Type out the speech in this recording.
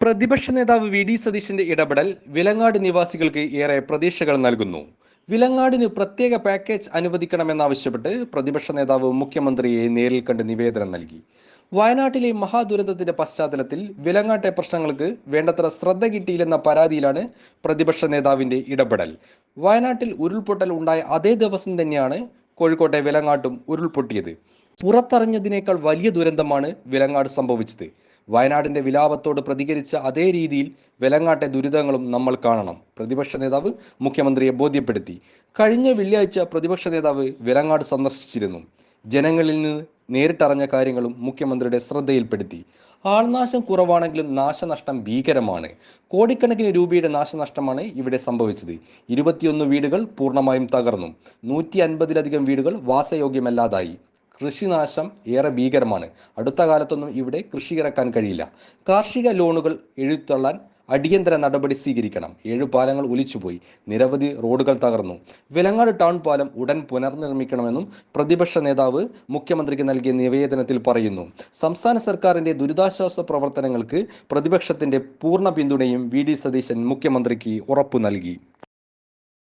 പ്രതിപക്ഷ നേതാവ് V D സതീശന്റെ ഇടപെടൽ വിലങ്ങാട് നിവാസികൾക്ക് ഏറെ പ്രതീക്ഷകൾ നൽകുന്നു. വിലങ്ങാടിന് പ്രത്യേക പാക്കേജ് അനുവദിക്കണമെന്നാവശ്യപ്പെട്ട് പ്രതിപക്ഷ നേതാവ് മുഖ്യമന്ത്രിയെ നേരിൽ കണ്ട് നിവേദനം നൽകി. വയനാട്ടിലെ മഹാദുരന്തത്തിന്റെ പശ്ചാത്തലത്തിൽ വിലങ്ങാട്ടെ പ്രശ്നങ്ങൾക്ക് വേണ്ടത്ര ശ്രദ്ധ കിട്ടിയില്ലെന്ന പരാതിയിലാണ് പ്രതിപക്ഷ നേതാവിന്റെ ഇടപെടൽ. വയനാട്ടിൽ ഉരുൾപൊട്ടൽ ഉണ്ടായ അതേ ദിവസം തന്നെയാണ് കോഴിക്കോട്ടെ വിലങ്ങാട്ടും ഉരുൾപൊട്ടിയത്. പുറത്തറിഞ്ഞതിനേക്കാൾ വലിയ ദുരന്തമാണ് വിലങ്ങാട് സംഭവിച്ചത്. വയനാടിന്റെ വിലാപത്തോട് പ്രതികരിച്ച അതേ രീതിയിൽ വിലങ്ങാട്ടെ ദുരിതങ്ങളും നമ്മൾ കാണണം. പ്രതിപക്ഷ നേതാവ് മുഖ്യമന്ത്രിയെ ബോധ്യപ്പെടുത്തി. കഴിഞ്ഞ വെള്ളിയാഴ്ച പ്രതിപക്ഷ നേതാവ് വിലങ്ങാട് സന്ദർശിച്ചിരുന്നു. ജനങ്ങളിൽ നിന്ന് നേരിട്ടറിഞ്ഞ കാര്യങ്ങളും മുഖ്യമന്ത്രിയുടെ ശ്രദ്ധയിൽപ്പെടുത്തി. ആൾനാശം കുറവാണെങ്കിലും നാശനഷ്ടം ഭീകരമാണ്. കോടിക്കണക്കിന് രൂപയുടെ നാശനഷ്ടമാണ് ഇവിടെ സംഭവിച്ചത്. 21 വീടുകൾ പൂർണ്ണമായും തകർന്നു. 150-ലധികം വീടുകൾ വാസയോഗ്യമല്ലാതായി. കൃഷിനാശം ഏറെ ഭീകരമാണ്. അടുത്ത കാലത്തൊന്നും ഇവിടെ കൃഷി ഇറക്കാൻ കഴിയില്ല. കാർഷിക ലോണുകൾ എഴുതിത്തള്ളാൻ അടിയന്തര നടപടി സ്വീകരിക്കണം. 7 പാലങ്ങൾ ഒലിച്ചുപോയി. നിരവധി റോഡുകൾ തകർന്നു. വിലങ്ങാട് ടൗൺ പാലം ഉടൻ പുനർനിർമ്മിക്കണമെന്നും പ്രതിപക്ഷ നേതാവ് മുഖ്യമന്ത്രിക്ക് നൽകിയ നിവേദനത്തിൽ പറയുന്നു. സംസ്ഥാന സർക്കാരിന്റെ ദുരിതാശ്വാസ പ്രവർത്തനങ്ങൾക്ക് പ്രതിപക്ഷത്തിന്റെ പൂർണ്ണ പിന്തുണയും വി ഡി സതീശൻ മുഖ്യമന്ത്രിക്ക് ഉറപ്പു നൽകി.